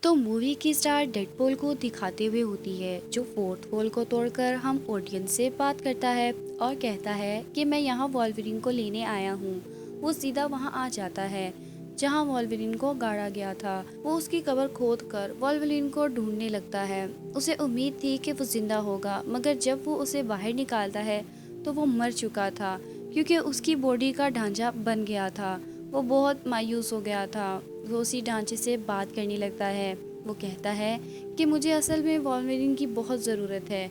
तो मूवी की star Deadpool को दिखाते हुए होती है जो फोर्थ वॉल को तोड़कर हम ऑडियंस से बात करता है और कहता है कि मैं यहाँ वॉल्वरिन को लेने आया हूँ। वो सीधा वहाँ आ जाता है जहाँ वॉल्वरिन को गाड़ा गया था। वो उसकी कब्र खोद कर वॉल्वरिन को ढूंढने लगता है। उसे उम्मीद थी कि वो जिंदा होगा, मगर जब वो उसे बाहर निकालता है तो वो मर चुका था क्योंकि उसकी बॉडी का ढांचा बन गया था। वो बहुत मायूस हो गया था। वो उसी ढांचे से बात करने लगता है। वो कहता है कि मुझे असल में वॉल्वरिन की बहुत ज़रूरत है।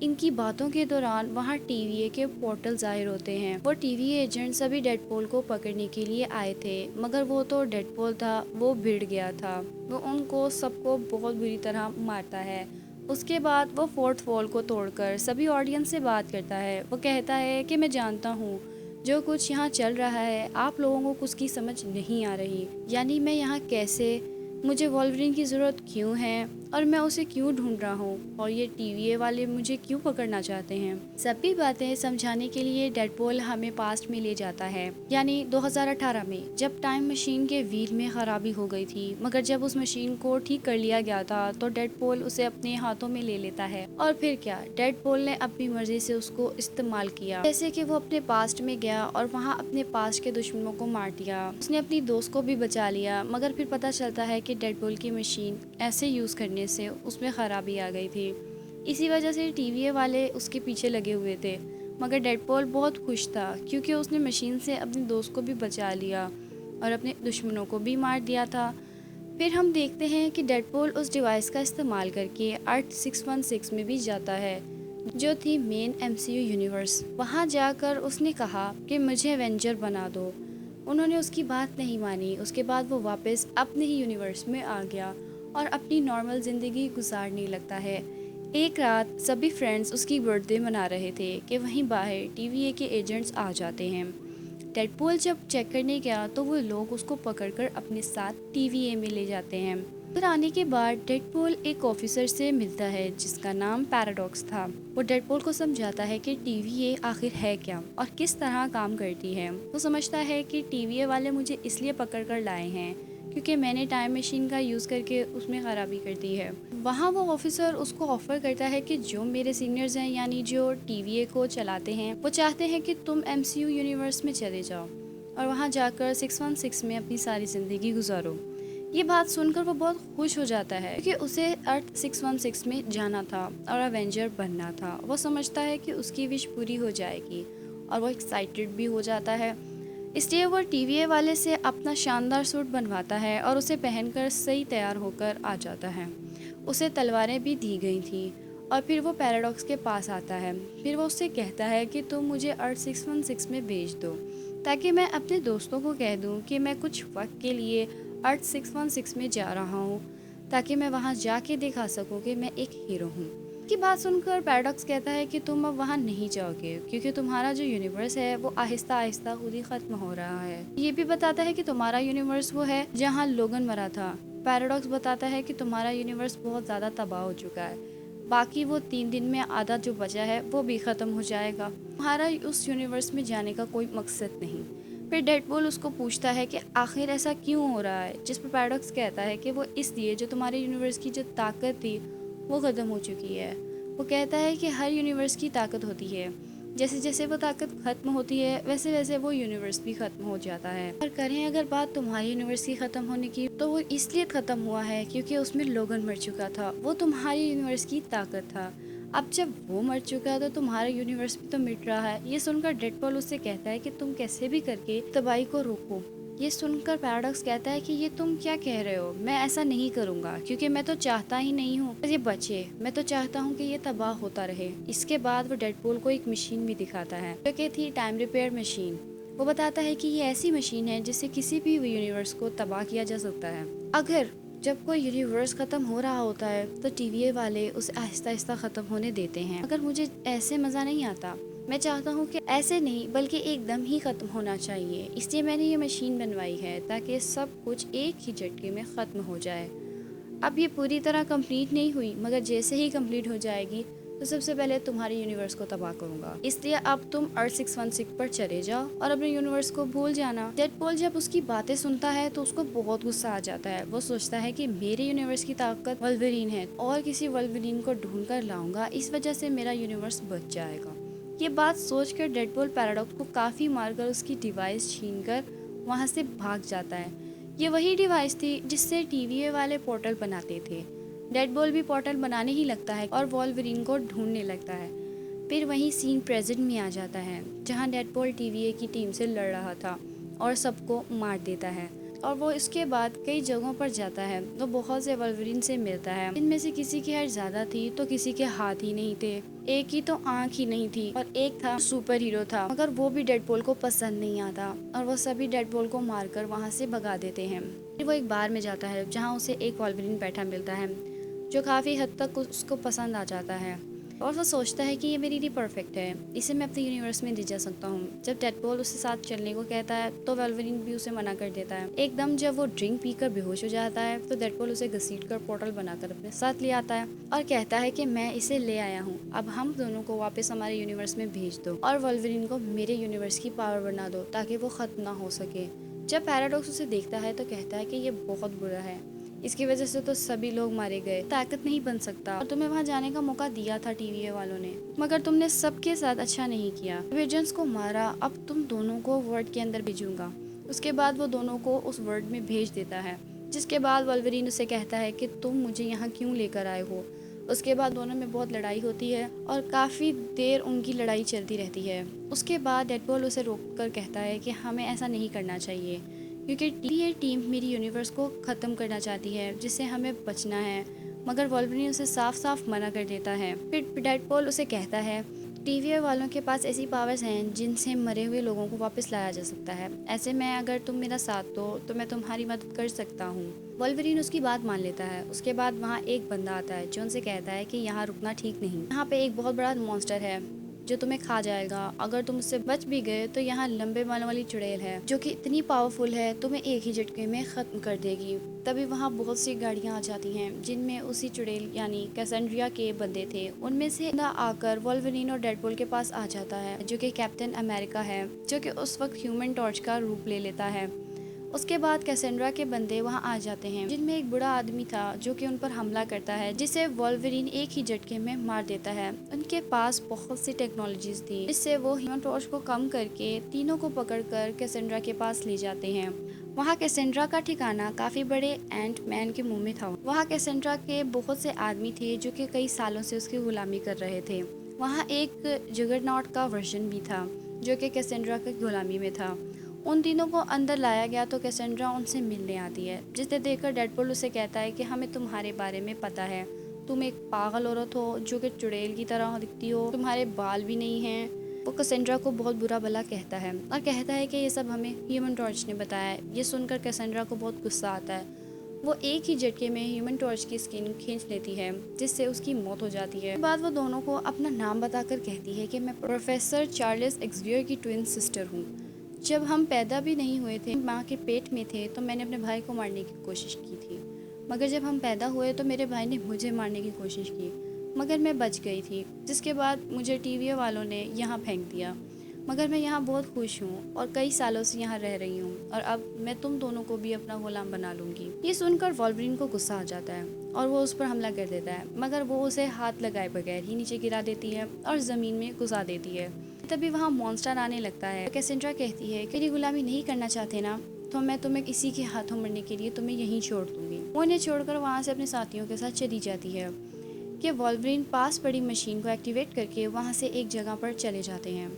इनकी बातों के दौरान वहाँ टीवीए के पोर्टल ज़ाहिर होते हैं। वो टीवी एजेंट सभी डेडपूल को पकड़ने के लिए आए थे, मगर वो तो डेडपूल था, वो भिड़ गया था। वो उनको सबको बहुत बुरी तरह मारता है। उसके बाद वो फोर्थ वॉल को तोड़कर सभी ऑडियंस से बात करता है। वो कहता है कि मैं जानता हूँ जो कुछ यहाँ चल रहा है, आप लोगों को उसकी समझ नहीं आ रही। यानी मैं यहाँ कैसे, मुझे वॉल्वरिन की ज़रूरत क्यों है और मैं उसे क्यों ढूंढ रहा हूँ और ये टीवीए वाले मुझे क्यों पकड़ना चाहते हैं। सभी बातें समझाने के लिए डेडपूल हमें पास्ट में ले जाता है, यानी 2018 में, जब टाइम मशीन के व्हील में खराबी हो गई थी। मगर जब उस मशीन को ठीक कर लिया गया था तो डेडपूल उसे अपने हाथों में ले लेता है। और फिर क्या, डेडपूल ने अपनी मर्जी से उसको इस्तेमाल किया, जैसे कि वो अपने पास्ट में गया और वहाँ अपने पास्ट के दुश्मनों को मार दिया। उसने अपनी दोस्त को भी बचा लिया, मगर फिर पता चलता है कि डेडपूल की मशीन ऐसे यूज़ करने से उसमें ख़राबी आ गई थी। इसी वजह से टीवीए वाले उसके पीछे लगे हुए थे। मगर डेडपूल बहुत खुश था क्योंकि उसने मशीन से अपने दोस्त को भी बचा लिया और अपने दुश्मनों को भी मार दिया था। फिर हम देखते हैं कि डेडपूल उस डिवाइस का इस्तेमाल करके अर्थ 616 में भी जाता है, जो थी मेन एमसीयू यूनिवर्स। वहाँ जाकर उसने कहा कि मुझे एवेंजर बना दो। उन्होंने उसकी बात नहीं मानी। उसके बाद वो वापस अपने ही यूनिवर्स में आ गया और अपनी नॉर्मल ज़िंदगी गुजारने लगता है। एक रात सभी फ्रेंड्स उसकी बर्थडे मना रहे थे कि वहीं बाहर टीवीए के एजेंट्स आ जाते हैं। डेडपूल जब चेक करने गया तो वो लोग उसको पकड़कर अपने साथ टीवीए में ले जाते हैं। उधर आने के बाद डेडपूल एक ऑफिसर से मिलता है जिसका नाम पैराडॉक्स था। वो डेडपूल को समझाता है कि टीवीए आखिर है क्या और किस तरह काम करती है। वो समझता है कि टीवीए वाले मुझे इसलिए पकड़ कर लाए हैं क्योंकि मैंने टाइम मशीन का यूज़ करके उसमें ख़राबी कर दी है। वहाँ वो ऑफिसर उसको ऑफर करता है कि जो मेरे सीनियर्स हैं, यानी जो टीवीए को चलाते हैं, वो चाहते हैं कि तुम एमसीयू यूनिवर्स में चले जाओ और वहाँ जाकर 616 में अपनी सारी ज़िंदगी गुजारो। ये बात सुनकर वो बहुत खुश हो जाता है क्योंकि उसे अर्थ 616 में जाना था और एवेंजर बनना था। वो समझता है कि उसकी विश पूरी हो जाएगी और वो एक्साइटेड भी हो जाता है। इसलिए वो टीवीए वाले से अपना शानदार सूट बनवाता है और उसे पहनकर सही तैयार होकर आ जाता है। उसे तलवारें भी दी गई थी और फिर वो पैराडॉक्स के पास आता है। फिर वो उससे कहता है कि तुम मुझे अर्थ 616 में भेज दो ताकि मैं अपने दोस्तों को कह दूं कि मैं कुछ वक्त के लिए अर्थ 616 में जा रहा हूँ, ताकि मैं वहाँ जाके दिखा सकूँ कि मैं एक हीरो हूँ। की बात सुनकर पैराडॉक्स कहता है कि तुम अब वहाँ नहीं जाओगे क्योंकि तुम्हारा जो यूनिवर्स है वो आहिस्ता आहिस्ता खुद ही खत्म हो रहा है। ये भी बताता है कि तुम्हारा यूनिवर्स वो है जहाँ लोगन मरा था। पैराडॉक्स बताता है कि तुम्हारा यूनिवर्स बहुत ज़्यादा तबाह हो चुका है, बाकी वो 3 दिन में आधा जो बचा है वो भी ख़त्म हो जाएगा। तुम्हारा उस यूनिवर्स में जाने का कोई मकसद नहीं। फिर डेडपूल उसको पूछता है कि आखिर ऐसा क्यों हो रहा है, जिस पर पैराडॉक्स कहता है कि वो इसलिए जो तुम्हारे यूनिवर्स की जो ताकत थी वो ख़त्म हो चुकी है। वो कहता है कि हर यूनिवर्स की ताकत होती है, जैसे जैसे वो ताकत ख़त्म होती है वैसे वैसे वो यूनिवर्स भी ख़त्म हो जाता है। और करें अगर बात तुम्हारी यूनिवर्स की ख़त्म होने की, तो वो इसलिए ख़त्म हुआ है क्योंकि उसमें लोगन मर चुका था। वो तुम्हारी यूनिवर्स की ताकत था। अब जब वो मर चुका है तो तुम्हारा यूनिवर्स भी तो मिट रहा है। ये सुनकर डेडपूल उससे कहता है कि तुम कैसे भी करके तबाही को रोको। ये सुनकर पैराडॉक्स कहता है कि ये तुम क्या कह रहे हो, मैं ऐसा नहीं करूँगा क्योंकि मैं तो चाहता ही नहीं हूँ ये बचे। मैं तो चाहता हूँ कि ये तबाह होता रहे। इसके बाद वो डेडपूल को एक मशीन भी दिखाता है जो कि थी टाइम रिपेयर मशीन। वो बताता है कि ये ऐसी मशीन है जिससे किसी भी यूनिवर्स को तबाह किया जा सकता है। अगर जब कोई यूनिवर्स ख़त्म हो रहा होता है तो टीवीए वाले उसे आहिस्ता आहिस्ता ख़त्म होने देते हैं। अगर मुझे ऐसे मज़ा नहीं आता, मैं चाहता हूँ कि ऐसे नहीं बल्कि एकदम ही ख़त्म होना चाहिए। इसलिए मैंने ये मशीन बनवाई है ताकि सब कुछ एक ही झटके में ख़त्म हो जाए। अब ये पूरी तरह कंप्लीट नहीं हुई, मगर जैसे ही कंप्लीट हो जाएगी तो सबसे पहले तुम्हारे यूनिवर्स को तबाह करूंगा। इसलिए अब तुम अर्थ 616 पर चले जाओ और अपने यूनिवर्स को भूल जाना। डेडपूल जब उसकी बातें सुनता है तो उसको बहुत गुस्सा आ जाता है। वो सोचता है कि मेरे यूनिवर्स की ताकत वल्वरीन है और किसी वल्वरीन को ढूंढ कर लाऊंगा, इस वजह से मेरा यूनिवर्स बच जाएगा। ये बात सोचकर डेडपूल पैराडॉक्स को काफी मारकर उसकी डिवाइस छीनकर वहां से भाग जाता है। ये वही डिवाइस थी जिससे टीवीए वाले पोर्टल बनाते थे। डेडपूल भी पोर्टल बनाने ही लगता है और वॉल्वरिन को ढूंढने लगता है। फिर वही सीन प्रेजेंट में आ जाता है जहां डेडपूल टीवीए की टीम से लड़ रहा था और सबको मार देता है। और वो इसके बाद कई जगहों पर जाता है तो बहुत से वल्वरिन से मिलता है। इनमें से किसी की हाइट ज्यादा थी तो किसी के हाथ ही नहीं थे, एक की तो आंख ही नहीं थी और एक था सुपर हीरो था, मगर वो भी डेडपूल को पसंद नहीं आता और वो सभी डेडपूल को मारकर वहाँ से भगा देते हैं। फिर वो एक बार में जाता है जहाँ उसे एक वल्वरिन बैठा मिलता है जो काफी हद तक उसको पसंद आ जाता है और वो सोचता है कि ये मेरे लिए परफेक्ट है, इसे मैं अपने यूनिवर्स में ले जा सकता हूँ। जब डेडपूल उसके साथ चलने को कहता है तो वल्वरिन भी उसे मना कर देता है। एकदम जब वो ड्रिंक पीकर बेहोश हो जाता है तो डेडपूल उसे घसीटकर पोर्टल बनाकर अपने साथ ले आता है और कहता है कि मैं इसे ले आया हूँ, अब हम दोनों को वापस हमारे यूनिवर्स में भेज दो और वल्वरिन को मेरे यूनिवर्स की पावर बना दो ताकि वो खत्म ना हो सके। जब पैराडॉक्स उसे देखता है तो कहता है कि ये बहुत बुरा है, इसकी वजह से तो सभी लोग मारे गए, ताकत नहीं बन सकता और तुम्हें वहाँ जाने का मौका दिया था टीवीए वालों ने, मगर तुमने सबके साथ अच्छा नहीं किया, एजेंट्स को मारा, अब तुम दोनों को वर्ल्ड के अंदर भेजूंगा। उसके बाद वो दोनों को उस वर्ल्ड में भेज देता है, जिसके बाद वल्वरिन उसे कहता है कि तुम मुझे यहाँ क्यों लेकर आए हो। उसके बाद दोनों में बहुत लड़ाई होती है और काफ़ी देर उनकी लड़ाई चलती रहती है। उसके बाद डेडपूल उसे रोक कर कहता है कि हमें ऐसा नहीं करना चाहिए क्योंकि ये टीम मेरी यूनिवर्स को ख़त्म करना चाहती है जिससे हमें बचना है, मगर वॉल्वरिन उसे साफ साफ मना कर देता है। फिर डेडपूल उसे कहता है टीवीए वालों के पास ऐसी पावर्स हैं जिनसे मरे हुए लोगों को वापस लाया जा सकता है, ऐसे में अगर तुम मेरा साथ दो तो मैं तुम्हारी मदद कर सकता हूँ। वॉल्वरिन उसकी बात मान लेता है। उसके बाद वहाँ एक बंदा आता है जो उनसे कहता है कि यहाँ रुकना ठीक नहीं, यहाँ पे एक बहुत बड़ा मॉन्स्टर है जो तुम्हें खा जाएगा, अगर तुम उससे बच भी गए तो यहाँ लंबे बालों वाली चुड़ैल है जो कि इतनी पावरफुल है तुम्हें एक ही झटके में खत्म कर देगी। तभी वहाँ बहुत सी गाड़ियाँ आ जाती हैं जिनमें उसी चुड़ैल यानी कैसेंड्रिया के बंदे थे। उनमें से ना आकर वॉल्वरिन और डेडपूल के पास आ जाता है जो कि कैप्टन अमेरिका है, जो कि उस वक्त ह्यूमन टॉर्च का रूप ले लेता है। उसके बाद कैसेंड्रा के बंदे वहां आ जाते हैं जिनमें एक बूढ़ा आदमी था जो कि उन पर हमला करता है, जिसे वॉल्वरिन एक ही झटके में मार देता है। उनके पास बहुत सी टेक्नोलॉजीज थी जिससे वो ह्यूमन टॉर्च को कम करके तीनों को पकड़कर कैसेंड्रा के पास ले जाते हैं। वहाँ कैसेंड्रा का ठिकाना काफी बड़े एंट मैन के मुंह में था। वहाँ कैसेंड्रा के बहुत से आदमी थे जो कि कई सालों से उसकी गुलामी कर रहे थे। वहाँ एक जगरनॉट का वर्जन भी था जो कि कैसेंड्रा की गुलामी में था। उन तीनों को अंदर लाया गया तो कैसेंड्रा उनसे मिलने आती है, जिसे देखकर डेडपूल उसे कहता है कि हमें तुम्हारे बारे में पता है, तुम एक पागल औरत हो जो कि चुड़ैल की तरह दिखती हो, तुम्हारे बाल भी नहीं हैं। वो कैसेंड्रा को बहुत बुरा भला कहता है और कहता है कि ये सब हमें ह्यूमन टॉर्च ने बताया है। ये सुनकर कैसेंड्रा को बहुत गुस्सा आता है। वो एक ही झटके में ह्यूमन टॉर्च की स्किन खींच लेती है जिससे उसकी मौत हो जाती है। बाद वो दोनों को अपना नाम बताकर कहती है कि मैं प्रोफेसर चार्ल्स एक्सवियर की ट्विन सिस्टर हूँ। जब हम पैदा भी नहीं हुए थे, माँ के पेट में थे, तो मैंने अपने भाई को मारने की कोशिश की थी, मगर जब हम पैदा हुए तो मेरे भाई ने मुझे मारने की कोशिश की, मगर मैं बच गई थी, जिसके बाद मुझे टीवीए वालों ने यहाँ फेंक दिया। मगर मैं यहाँ बहुत खुश हूँ और कई सालों से यहाँ रह रही हूँ और अब मैं तुम दोनों को भी अपना गुलाम बना लूँगी। ये सुनकर वॉल्वरिन को गुस्सा आ जाता है और वो उस पर हमला कर देता है, मगर वो उसे हाथ लगाए बगैर ही नीचे गिरा देती है और ज़मीन में घुसा देती है। तभी वहाँ मॉन्स्टर आने लगता है। कैसेंड्रा कहती है कि यदि गुलामी नहीं करना चाहते ना तो मैं तुम्हें इसी के हाथों मरने के लिए तुम्हें यहीं छोड़ दूंगी। वो इन्हें छोड़कर वहाँ से अपने साथियों के साथ चली जाती है कि वॉल्वरिन पास पड़ी मशीन को एक्टिवेट करके वहाँ से एक जगह पर चले जाते हैं।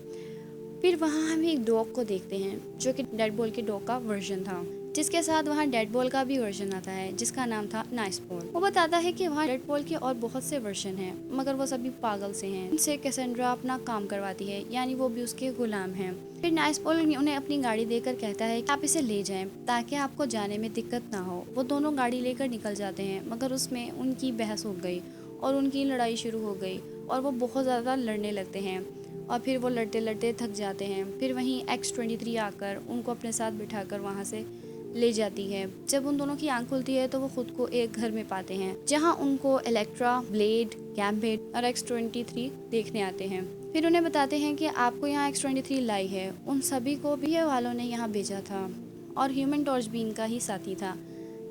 फिर वहाँ हम एक डॉग को देखते हैं जो कि डेडपूल के डॉग का वर्जन था, जिसके साथ वहाँ डेडपूल का भी वर्जन आता है जिसका नाम था नाइसपूल। वो बताता है कि वहाँ डेडपूल के और बहुत से वर्जन हैं, मगर वो सभी पागल से हैं। उनसे कैसेंड्रा अपना काम करवाती है, यानी वो भी उसके गुलाम हैं। फिर नाइसपूल उन्हें अपनी गाड़ी देकर कहता है कि आप इसे ले जाएं ताकि आपको जाने में दिक्कत ना हो। वो दोनों गाड़ी लेकर निकल जाते हैं, मगर उसमें उनकी बहस हो गई और उनकी लड़ाई शुरू हो गई और वो बहुत ज़्यादा लड़ने लगते हैं और फिर वो लड़ते लड़ते थक जाते हैं। फिर वहीं X-23 आकर उनको अपने साथ बिठाकर वहाँ से ले जाती है। जब उन दोनों की आंख खुलती है तो वो खुद को एक घर में पाते हैं जहाँ उनको इलेक्ट्रा, ब्लेड, गैम्बिट और X-23 देखने आते हैं। फिर उन्हें बताते हैं कि आपको यहाँ X-23 लाई है। उन सभी को भी ये वालों ने यहाँ भेजा था और ह्यूमन टॉर्च भी इनका ही साथी था।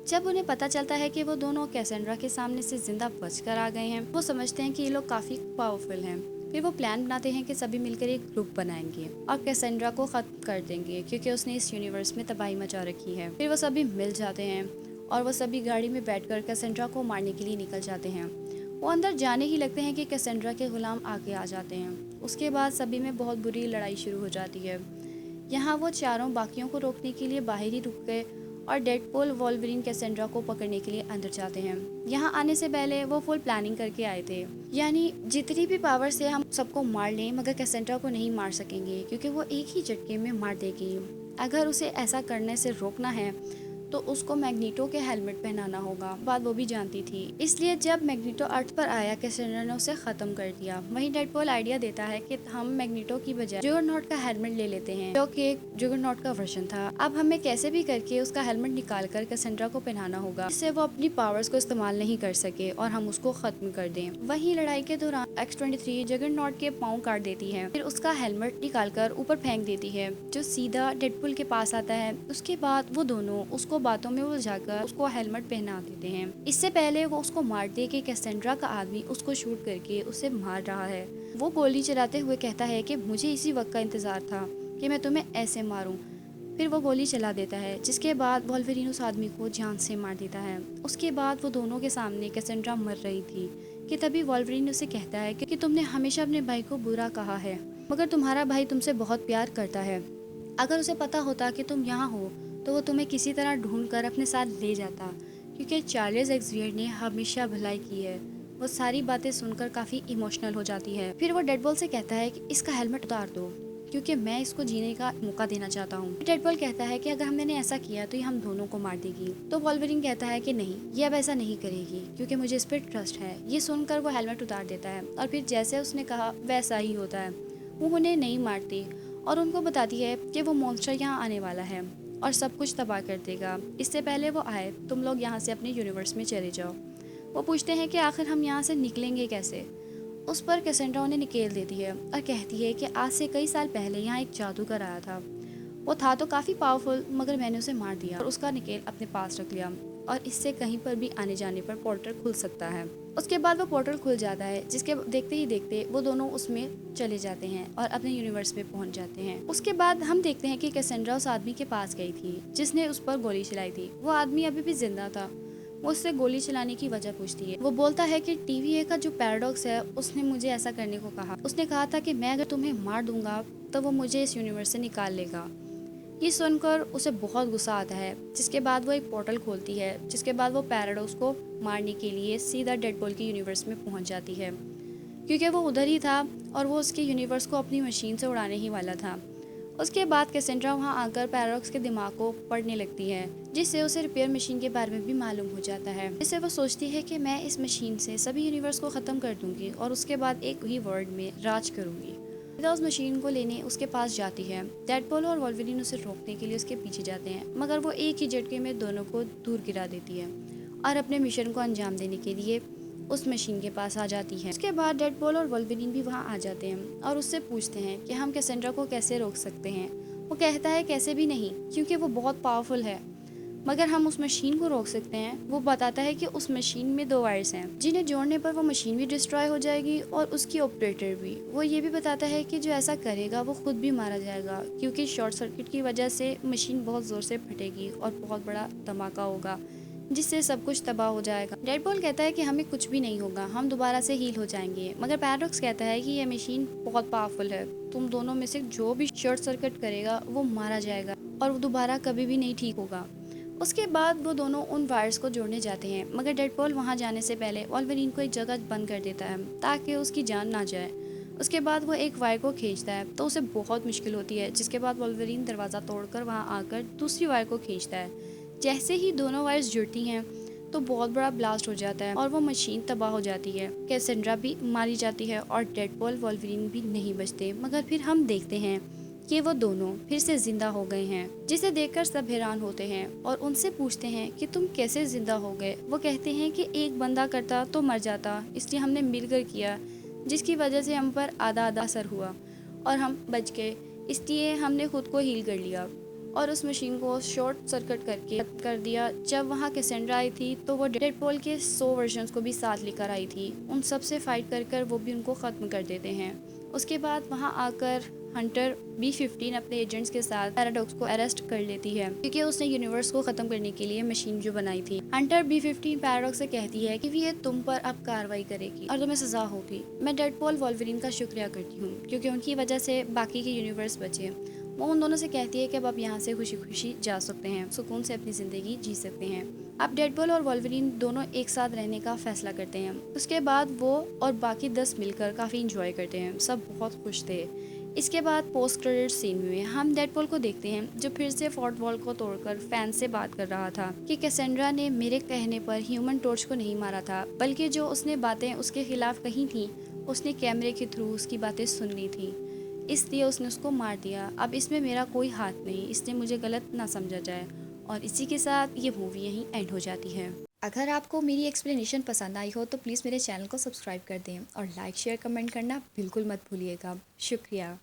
जब उन्हें पता चलता है कि वो दोनों कैसेंड्रा के सामने से जिंदा बचकर आ गए हैं, वो समझते हैं कि ये लोग काफी पावरफुल हैं। फिर वो प्लान बनाते हैं कि सभी मिलकर एक ग्रुप बनाएंगे और कैसेंड्रा को खत्म कर देंगे क्योंकि उसने इस यूनिवर्स में तबाही मचा रखी है। फिर वो सभी मिल जाते हैं और वो सभी गाड़ी में बैठकर कैसेंड्रा को मारने के लिए निकल जाते हैं। वो अंदर जाने ही लगते हैं कि कैसेंड्रा के गुलाम आगे आ जाते हैं। उसके बाद सभी में बहुत बुरी लड़ाई शुरू हो जाती है। यहाँ वो चारों बाकियों को रोकने के लिए बाहर ही रुक गए और डेडपूल, वोल्वरिन, कैसेंड्रा को पकड़ने के लिए अंदर जाते हैं। यहाँ आने से पहले वो फुल प्लानिंग करके आए थे, यानी जितनी भी पावर से हम सबको मार लें मगर कैसेंड्रा को नहीं मार सकेंगे क्योंकि वो एक ही झटके में मार देगी। अगर उसे ऐसा करने से रोकना है तो उसको मैग्नीटो के हेलमेट पहनाना होगा। बात वो भी जानती थी। इसलिए जब मैग्नीटो अर्थ पर आया, कैसेंड्रा ने उसे खत्म कर दिया। वहीं डेडपूल आइडिया देता है कि हम मैग्नीटो की बजाय जुगरनॉट का हेलमेट ले लेते हैं, जो कि एक जुगरनॉट का वर्जन था। अब हमें कैसे भी करके उसका हेलमेट निकाल कर कैसेंड्रा को पहनाना होगा, जिससे वो अपनी पावर्स को इस्तेमाल नहीं कर सके और हम उसको खत्म कर दें। वहीं लड़ाई के दौरान X-23 जुगरनॉट के पाँव काट देती है, फिर उसका हेलमेट निकाल कर ऊपर फेंक देती है, जो सीधा डेडपूल के पास आता है। उसके बाद वो दोनों उसको बातों में उलझाकर उसको हेलमेट पहना देते हैं। इससे पहले वो उसको मार दे कि कैसेंड्रा का आदमी उसको शूट करके उसे मार रहा है। वो गोली चलाते हुए कहता है कि मुझे इसी वक्त का इंतजार था कि मैं तुम्हें ऐसे मारूं। फिर वो गोली चला देता है, जिसके बाद वोल्वरिन उस आदमी को जान से मार देता है। उसके बाद वो दोनों के सामने कैसेंड्रा मर रही थी कि तभी वोल्वरिन उसे कहता है कि तुमने हमेशा अपने भाई को बुरा कहा है, मगर तुम्हारा भाई तुमसे बहुत प्यार करता है। अगर उसे पता होता कि तुम यहाँ हो तो वो तुम्हें किसी तरह ढूंढकर अपने साथ ले जाता, क्योंकि चार्ल्स एक्सवियर ने हमेशा भलाई की है। वो सारी बातें सुनकर काफ़ी इमोशनल हो जाती है। फिर वो डेडपूल से कहता है कि इसका हेलमेट उतार दो, क्योंकि मैं इसको जीने का मौका देना चाहता हूँ। डेडपूल कहता है कि अगर मैंने ऐसा किया तो ये हम दोनों को मार देगी। तो वोल्वरिन कहता है कि नहीं, ये अब ऐसा नहीं करेगी क्योंकि मुझे इस पर ट्रस्ट है। ये सुनकर वो हेलमेट उतार देता है और फिर जैसे उसने कहा वैसा ही होता है। वो उन्हें नहीं मारती और उनको बताती है कि वो मॉन्स्टर यहाँ आने वाला है और सब कुछ तबाह कर देगा। इससे पहले वो आए, तुम लोग यहाँ से अपने यूनिवर्स में चले जाओ। वो पूछते हैं कि आखिर हम यहाँ से निकलेंगे कैसे। उस पर कैसेंड्रा उन्हें निकेल देती है और कहती है कि आज से कई साल पहले यहाँ एक जादूगर आया था। वो था तो काफ़ी पावरफुल, मगर मैंने उसे मार दिया और उसका निकेल अपने पास रख लिया और इससे कहीं पर भी आने जाने पर पोर्टल खुल सकता है। उसके बाद वो पोर्टल खुल जाता है, जिसके देखते ही देखते वो दोनों उसमें चले जाते हैं और अपने यूनिवर्स में पहुंच जाते हैं। उसके बाद हम देखते हैं कि कैसेंड्रा उस आदमी के पास गई थी जिसने उस पर गोली चलाई थी। वो आदमी अभी भी जिंदा था। वो उससे गोली चलाने की वजह पूछती है। वो बोलता है कि TVA का जो पैराडॉक्स है उसने मुझे ऐसा करने को कहा। उसने कहा था कि मैं अगर तुम्हें मार दूंगा तो वो मुझे इस यूनिवर्स से निकाल लेगा। ये सुनकर उसे बहुत गुस्सा आता है, जिसके बाद वो एक पोर्टल खोलती है, जिसके बाद वो पैराडॉक्स को मारने के लिए सीधा डेडपूल के यूनिवर्स में पहुंच जाती है, क्योंकि वो उधर ही था और वो उसके यूनिवर्स को अपनी मशीन से उड़ाने ही वाला था। उसके बाद कैसेंड्रा वहां आकर पैराडॉक्स के दिमाग को पढ़ने लगती है, जिससे उसे रिपेयर मशीन के बारे में भी मालूम हो जाता है। जिससे वो सोचती है कि मैं इस मशीन से सभी यूनिवर्स को ख़त्म कर दूंगी और उसके बाद एक ही वर्ल्ड में राज करूंगी। उस मशीन को लेने उसके पास जाती है। डेडपूल और वोल्वरिन उसे रोकने के लिए उसके पीछे जाते हैं, मगर वो एक ही झटके में दोनों को दूर गिरा देती है और अपने मिशन को अंजाम देने के लिए उस मशीन के पास आ जाती है। उसके बाद डेडपूल और वोल्वरिन भी वहाँ आ जाते हैं और उससे पूछते हैं कि हम कैसेंड्रा को कैसे रोक सकते हैं। वो कहता है कैसे भी नहीं, क्योंकि वो बहुत पावरफुल है, मगर हम उस मशीन को रोक सकते हैं। वो बताता है कि उस मशीन में 2 वायर्स हैं, जिन्हें जोड़ने पर वो मशीन भी डिस्ट्रॉय हो जाएगी और उसकी ऑपरेटर भी। वो ये भी बताता है कि जो ऐसा करेगा वो खुद भी मारा जाएगा, क्योंकि शॉर्ट सर्किट की वजह से मशीन बहुत ज़ोर से फटेगी और बहुत बड़ा धमाका होगा, जिससे सब कुछ तबाह हो जाएगा। डेडपूल कहता है कि हमें कुछ भी नहीं होगा, हम दोबारा से हील हो जाएंगे, मगर पैराडॉक्स कहता है कि यह मशीन बहुत पावरफुल है, तुम दोनों में से जो भी शॉर्ट सर्किट करेगा वो मारा जाएगा और वो दोबारा कभी भी नहीं ठीक होगा। उसके बाद वो दोनों उन वायर्स को जोड़ने जाते हैं, मगर डेडपूल वहां जाने से पहले वोल्वरिन को एक जगह बंद कर देता है ताकि उसकी जान ना जाए। उसके बाद वो एक वायर को खींचता है तो उसे बहुत मुश्किल होती है, जिसके बाद वोल्वरिन दरवाज़ा तोड़कर वहां आकर दूसरी वायर को खींचता है। जैसे ही दोनों वायर्स जुड़ती हैं तो बहुत बड़ा ब्लास्ट हो जाता है और वो मशीन तबाह हो जाती है। कैसेंड्रा भी मारी जाती है और डेडपूल, वोल्वरिन भी नहीं बचते। मगर फिर हम देखते हैं कि वो दोनों फिर से जिंदा हो गए हैं, जिसे देखकर सब हैरान होते हैं और उनसे पूछते हैं कि तुम कैसे जिंदा हो गए। वो कहते हैं कि एक बंदा करता तो मर जाता, इसलिए हमने मिलकर किया, जिसकी वजह से हम पर आधा आधा असर हुआ और हम बच गए, इसलिए हमने खुद को हील कर लिया और उस मशीन को शॉर्ट सर्किट करके कर दिया। जब वहाँ कैसेंड्रा आई थी तो वो डेडपोल के 100 वर्जन्स को भी साथ लेकर आई थी। उन सब से फाइट कर कर वो भी उनको ख़त्म कर देते हैं। उसके बाद वहाँ आकर हंटर B-15 अपने एजेंट्स के साथ पैराडॉक्स को अरेस्ट कर लेती है, क्योंकि उसने यूनिवर्स को ख़त्म करने के लिए मशीन जो बनाई थी। हंटर B-15 पैराडॉक्स से कहती है कि ये तुम पर अब कार्रवाई करेगी और तुम्हें सज़ा होगी। मैं डेडपोल वॉल्वरिन का शुक्रिया करती हूँ, क्योंकि उनकी वजह से बाकी के यूनिवर्स बचे। वो उन दोनों से कहती है कि अब आप यहाँ से खुशी खुशी जा सकते हैं, सुकून से अपनी ज़िंदगी जी सकते हैं। अब डेडपोल और वॉल्वरिन दोनों एक साथ रहने का फैसला करते हैं। उसके बाद वो और बाकी 10 मिलकर काफ़ी इंजॉय करते हैं, सब बहुत खुश थे। इसके बाद पोस्ट क्रेडिट सीन में हम डेडपोल को देखते हैं, जो फिर से फोर्थ वॉल को तोड़कर फैन से बात कर रहा था कि कैसेंड्रा ने मेरे कहने पर ह्यूमन टॉर्च को नहीं मारा था, बल्कि जो उसने बातें उसके खिलाफ कही थी, उसने कैमरे के थ्रू उसकी बातें सुन ली थी, इसलिए उसने उसको मार दिया। अब इसमें मेरा कोई हाथ नहीं, इसलिए मुझे गलत ना समझा जाए। और इसी के साथ ये मूवी यहीं एंड हो जाती है। अगर आपको मेरी एक्सप्लेनेशन पसंद आई हो तो प्लीज़ मेरे चैनल को सब्सक्राइब कर दें और लाइक शेयर कमेंट करना बिल्कुल मत भूलिएगा। शुक्रिया।